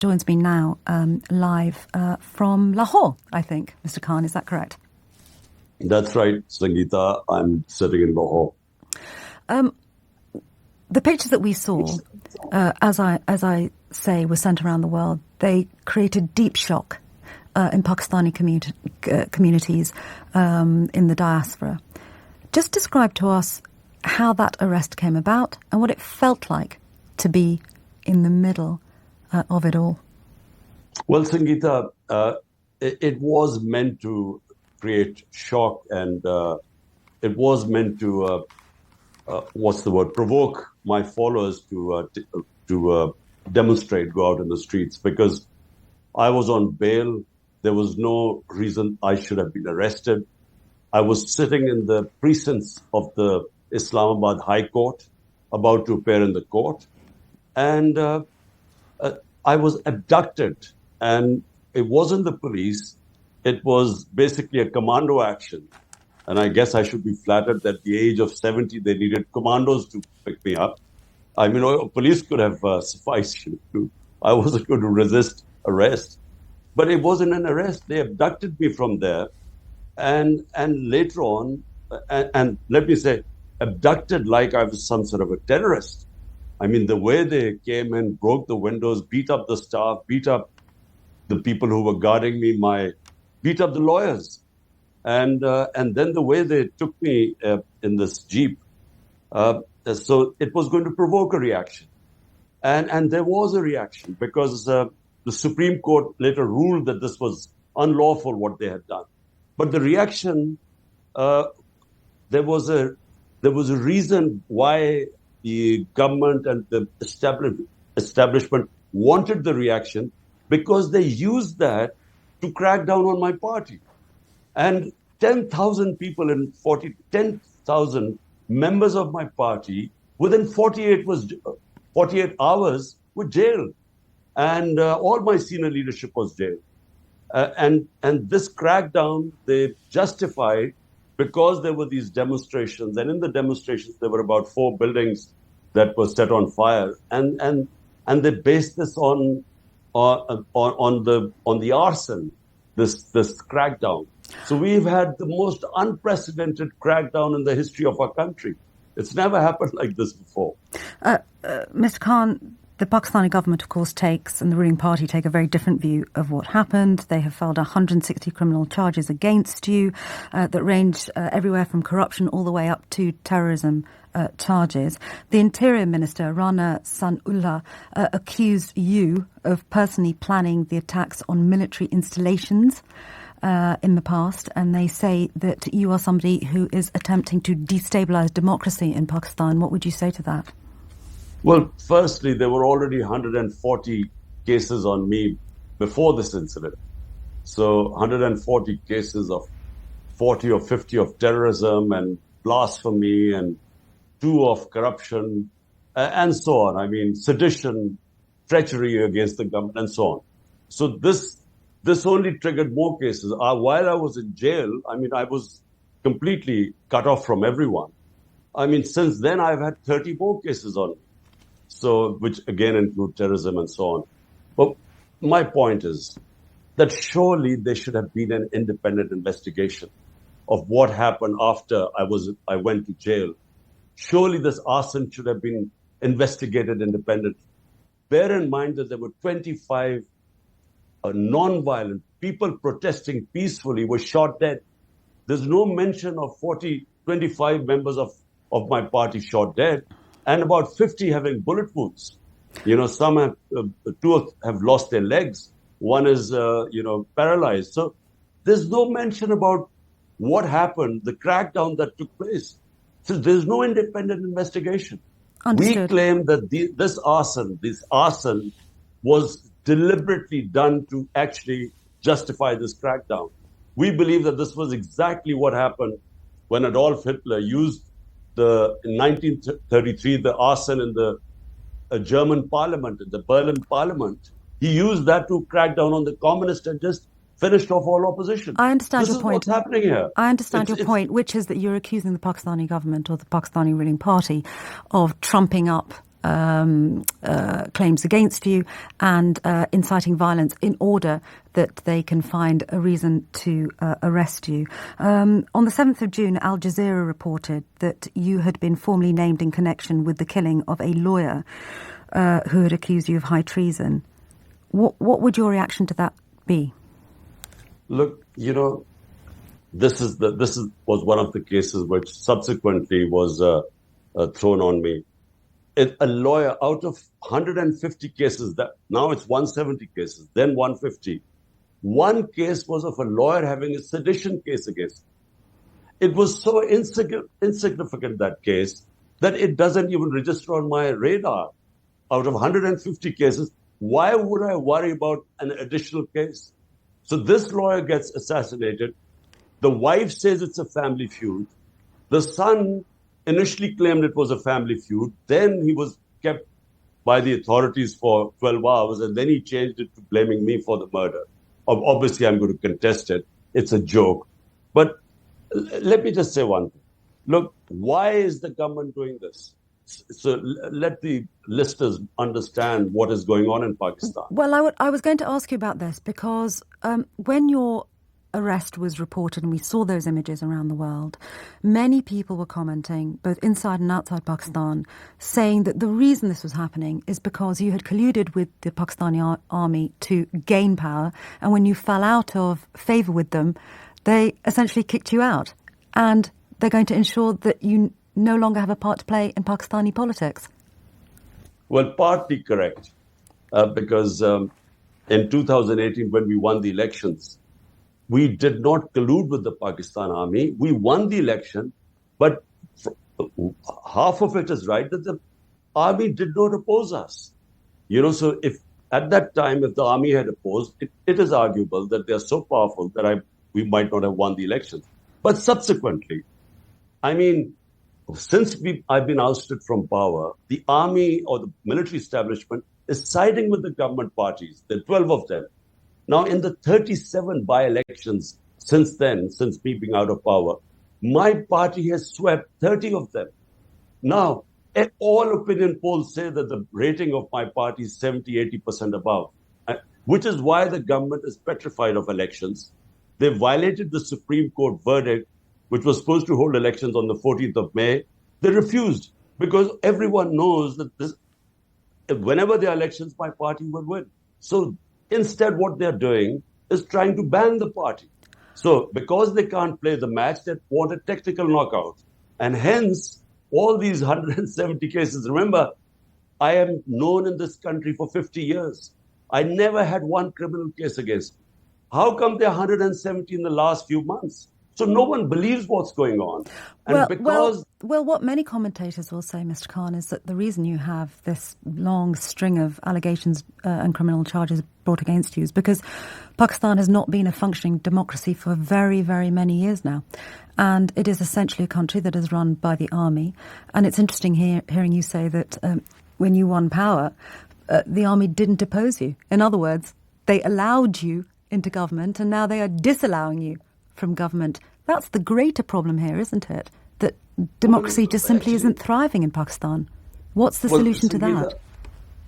joins me now live from Lahore, I think. Mr. Khan, is that correct? That's right, Sangita. I'm sitting in Lahore. The pictures that we saw, as I say, were sent around the world. They created deep shock in Pakistani communities in the diaspora. Just describe to us how that arrest came about and what it felt like to be in the middle of it all. Well, Sangita, it was meant to create shock, and it was meant to, provoke my followers to demonstrate, go out in the streets, because I was on bail. There was no reason I should have been arrested. I was sitting in the precincts of the Islamabad High Court, about to appear in the court, and I was abducted. And it wasn't the police. It was basically a commando action. And I guess I should be flattered that at the age of 70, they needed commandos to pick me up. I mean, police could have sufficed. I wasn't going to resist arrest. But it wasn't an arrest. They abducted me from there. And later on, and let me say, abducted like I was some sort of a terrorist. I mean, the way they came in, broke the windows, beat up the staff, beat up the people who were guarding me, beat up the lawyers. And then the way they took me in this Jeep, so it was going to provoke a reaction. And there was a reaction because the Supreme Court later ruled that this was unlawful, what they had done. But the reaction, there was a reason why the government and the establishment wanted the reaction, because they used that to crack down on my party. And 10,000 people in 10,000 members of my party within 48 hours were jailed. And all my senior leadership was jailed. And this crackdown, they justified because there were these demonstrations. And in the demonstrations, there were about 4 buildings that were set on fire. And they based this on the arson, this crackdown. So we've had the most unprecedented crackdown in the history of our country. It's never happened like this before. Mr. Khan, the Pakistani government, of course, and the ruling party take a very different view of what happened. They have filed 160 criminal charges against you that range everywhere from corruption all the way up to terrorism charges. The Interior Minister, Rana Sanullah, accused you of personally planning the attacks on military installations in the past, and they say that you are somebody who is attempting to destabilize democracy in Pakistan. What would you say to that? Well, firstly, there were already 140 cases on me before this incident. So 140 cases of 40 or 50 of terrorism and blasphemy and 2 of corruption and so on. I mean, sedition, treachery against the government and so on. So this only triggered more cases. While I was in jail, I mean, I was completely cut off from everyone. I mean, since then, I've had 30 more cases on me. So, which again include terrorism and so on. But my point is that surely there should have been an independent investigation of what happened after I went to jail. Surely this arson should have been investigated independently. Bear in mind that there were 25 non-violent people protesting peacefully were shot dead. There's no mention of 25 members of my party shot dead, and about 50 having bullet wounds. You know, some have, 2 have lost their legs. One is, paralyzed. So there's no mention about what happened, the crackdown that took place. So there's no independent investigation. Understood. We claim that this arson was deliberately done to actually justify this crackdown. We believe that this was exactly what happened when Adolf Hitler used in 1933, the arson in the German parliament, in the Berlin parliament. He used that to crack down on the communists and just finished off all opposition. I understand your point. This is what's happening here. I understand your point, which is that you're accusing the Pakistani government or the Pakistani ruling party of trumping up claims against you and inciting violence in order that they can find a reason to arrest you. On the 7th of June, Al Jazeera reported that you had been formally named in connection with the killing of a lawyer who had accused you of high treason. What would your reaction to that be? Look, this was one of the cases which subsequently was thrown on me. A lawyer out of 150 cases, that now it's 170 cases, then 150. One case was of a lawyer having a sedition case against me. It was so insignificant, that case, that it doesn't even register on my radar. Out of 150 cases, why would I worry about an additional case? So this lawyer gets assassinated. The wife says it's a family feud. The son initially claimed it was a family feud. Then he was kept by the authorities for 12 hours, and then he changed it to blaming me for the murder. Obviously, I'm going to contest it. It's a joke. But let me just say one thing. Look, why is the government doing this? So let the listeners understand what is going on in Pakistan. Well, I was going to ask you about this because when your arrest was reported and we saw those images around the world, many people were commenting, both inside and outside Pakistan, saying that the reason this was happening is because you had colluded with the Pakistani army to gain power, and when you fell out of favour with them, they essentially kicked you out. And they're going to ensure that you no longer have a part to play in Pakistani politics. Well, partly correct, because in 2018, when we won the elections, we did not collude with the Pakistan army. We won the election, but half of it is right that the army did not oppose us. So if at that time, if the army had opposed, it is arguable that they are so powerful that we might not have won the elections. But subsequently, since I've been ousted from power, the army or the military establishment is siding with the government parties. There are 12 of them. Now, in the 37 by-elections since then, since me being out of power, my party has swept 30 of them. Now, all opinion polls say that the rating of my party is 70-80% above, which is why the government is petrified of elections. They violated the Supreme Court verdict, which was supposed to hold elections on the 14th of May. They refused because everyone knows that whenever there are elections, my party will win. So instead, what they're doing is trying to ban the party. So because they can't play the match, they want a technical knockout. And hence, all these 170 cases. Remember, I am known in this country for 50 years. I never had one criminal case against me. How come there are 170 in the last few months? So no one believes what's going on. And well, what many commentators will say, Mr. Khan, is that the reason you have this long string of allegations and criminal charges brought against you is because Pakistan has not been a functioning democracy for very, very many years now. And it is essentially a country that is run by the army. And it's interesting hearing you say that when you won power, the army didn't oppose you. In other words, they allowed you into government, and now they are disallowing you from government. That's the greater problem here, isn't it? That democracy just simply isn't thriving in Pakistan. What's the solution to that?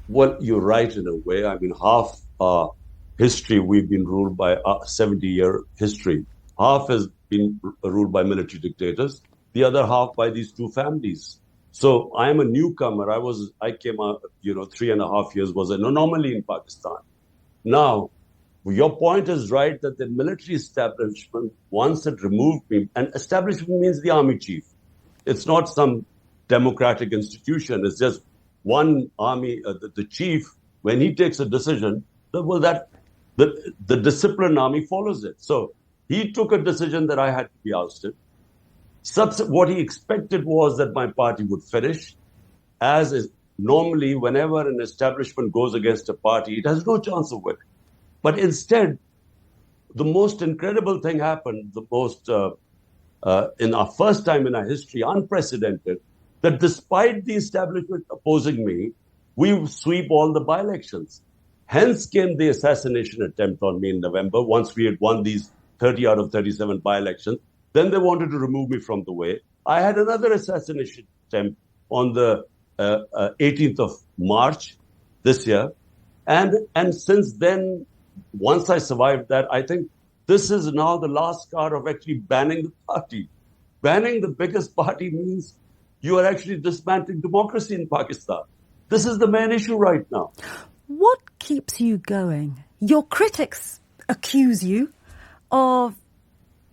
Well, you're right in a way. Half our history, we've been ruled by a 70-year history. Half has been ruled by military dictators. The other half by these two families. So I am a newcomer. I came out, 3.5 years was an anomaly in Pakistan. Now, your point is right that the military establishment, once it removed me, and establishment means the army chief. It's not some democratic institution. It's just one army, the chief, when he takes a decision, the disciplined army follows it. So he took a decision that I had to be ousted. What he expected was that my party would finish. As is normally, whenever an establishment goes against a party, it has no chance of winning. But instead, the most incredible thing happened, in our first time in our history, unprecedented, that despite the establishment opposing me, we sweep all the by-elections. Hence came the assassination attempt on me in November, once we had won these 30 out of 37 by-elections. Then they wanted to remove me from the way. I had another assassination attempt on the 18th of March this year. And since then, once I survived that, I think this is now the last card of actually banning the party. Banning the biggest party means you are actually dismantling democracy in Pakistan. This is the main issue right now. What keeps you going? Your critics accuse you of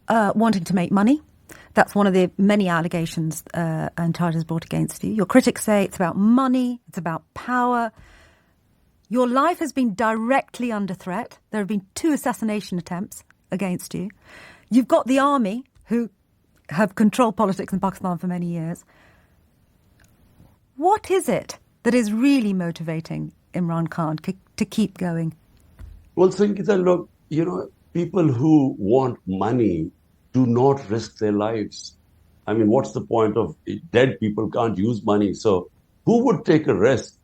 wanting to make money. That's one of the many allegations and charges brought against you. Your critics say it's about money, it's about power. Your life has been directly under threat. There have been 2 assassination attempts against you. You've got the army, who have controlled politics in Pakistan for many years. What is it that is really motivating Imran Khan to keep going? Well, Sangita, look, people who want money do not risk their lives. I mean, what's the point of dead people can't use money? So who would take a risk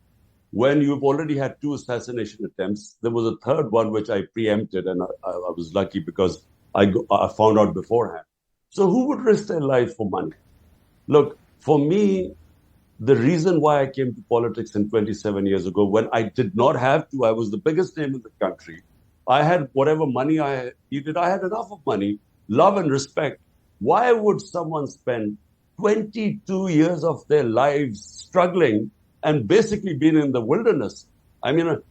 when you've already had 2 assassination attempts? There was a third one which I preempted, and I was lucky because I found out beforehand. So who would risk their life for money? Look, for me, the reason why I came to politics in 27 years ago, when I did not have to, I was the biggest name in the country. I had whatever money I needed. I had enough of money, love and respect. Why would someone spend 22 years of their lives struggling and basically being in the wilderness? I mean,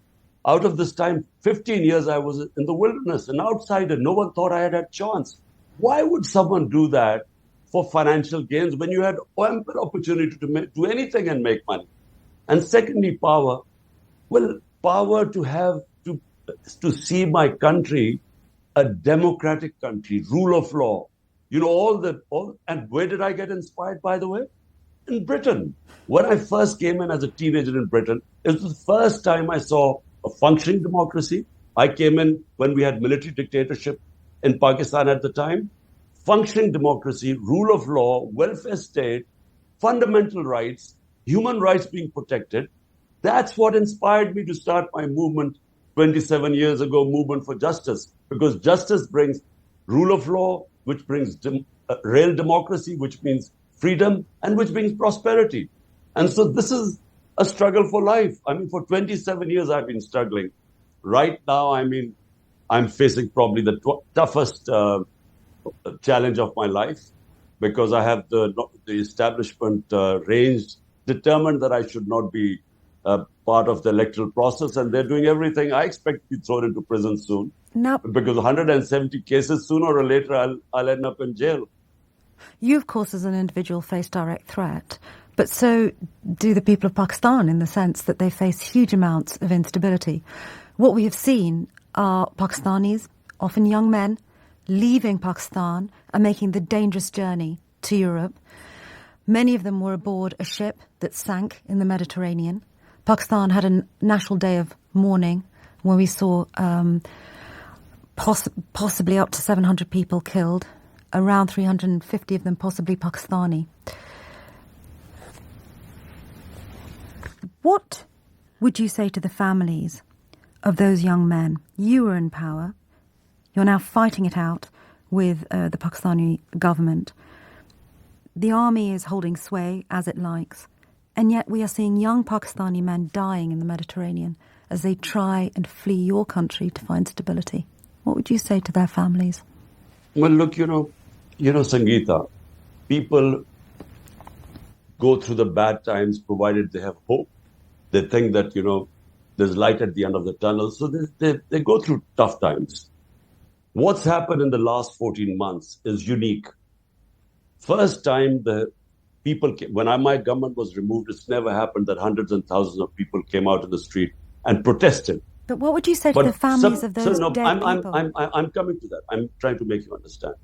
out of this time, 15 years I was in the wilderness, an outsider. No one thought I had a chance. Why would someone do that for financial gains when you had ample opportunity to do anything and make money? And secondly, power. Well, power to see my country a democratic country, rule of law. And where did I get inspired, by the way? In Britain. When I first came in as a teenager in Britain, it was the first time I saw a functioning democracy. I came in when we had military dictatorship in Pakistan at the time. Functioning democracy, rule of law, welfare state, fundamental rights, human rights being protected. That's what inspired me to start my movement 27 years ago, movement for justice, because justice brings rule of law, which brings real democracy, which means freedom, and which brings prosperity. And so this is a struggle for life. I mean, for 27 years, I've been struggling. Right now, I'm facing probably the toughest challenge of my life, because I have the establishment ranged, determined that I should not be part of the electoral process, and they're doing everything. I expect to be thrown into prison soon. Now, because 170 cases, sooner or later, I'll end up in jail. You, of course, as an individual, face direct threat, but so do the people of Pakistan, in the sense that they face huge amounts of instability. What we have seen are Pakistanis, often young men, leaving Pakistan and making the dangerous journey to Europe. Many of them were aboard a ship that sank in the Mediterranean. Pakistan had a national day of mourning where we saw possibly up to 700 people killed, around 350 of them possibly Pakistani. What would you say to the families of those young men? You were in power. You're now fighting it out with the Pakistani government. The army is holding sway as it likes. And yet we are seeing young Pakistani men dying in the Mediterranean as they try and flee your country to find stability. What would you say to their families? Well, look, Sangita, people go through the bad times provided they have hope. They think that, there's light at the end of the tunnel. So they go through tough times. What's happened in the last 14 months is unique. First time when my government was removed, it's never happened that hundreds and thousands of people came out in the street and protested. But what would you say to the families of those dead people? I'm coming to that. I'm trying to make you understand.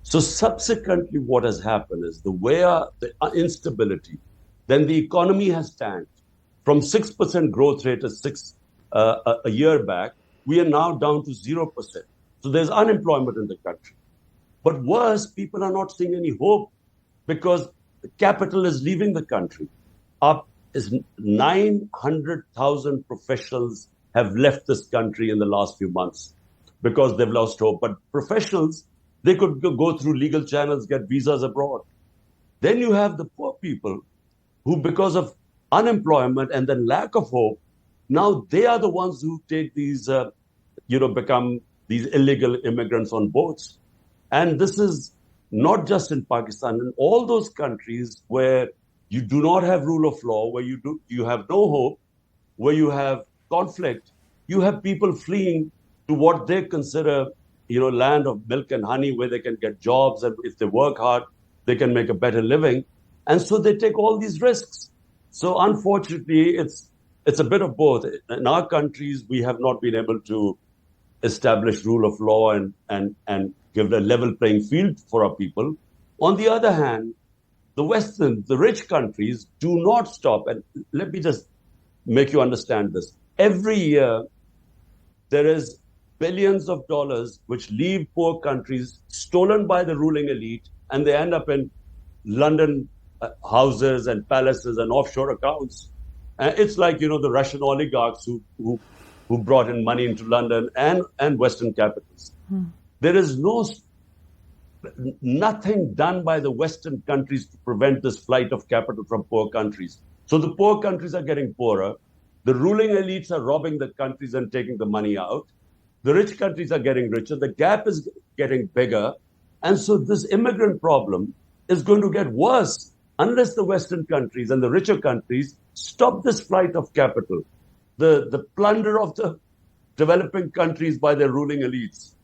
So subsequently, what has happened is the instability, then the economy has tanked. From 6% growth rate a year back, we are now down to 0%. So there's unemployment in the country. But worse, people are not seeing any hope because the capital is leaving the country. Up is 900,000 professionals have left this country in the last few months because they've lost hope. But professionals, they could go through legal channels, get visas abroad. Then you have the poor people who, because of unemployment and then lack of hope, now they are the ones who take these, become these illegal immigrants on boats. And this is not just in Pakistan, in all those countries where you do not have rule of law, where you have no hope, where you have conflict, you have people fleeing to what they consider, land of milk and honey, where they can get jobs, and if they work hard, they can make a better living. And so they take all these risks. So unfortunately, it's a bit of both. In our countries, we have not been able to establish rule of law and give a level playing field for our people. On the other hand, the rich countries do not stop. And let me just make you understand this. Every year, there is billions of dollars which leave poor countries stolen by the ruling elite, and they end up in London houses and palaces and offshore accounts. It's like, the Russian oligarchs who brought in money into London and Western capitals. There is nothing done by the Western countries to prevent this flight of capital from poor countries. So the poor countries are getting poorer. The ruling elites are robbing the countries and taking the money out. The rich countries are getting richer. The gap is getting bigger. And so this immigrant problem is going to get worse unless the Western countries and the richer countries stop this flight of capital, the plunder of the developing countries by their ruling elites.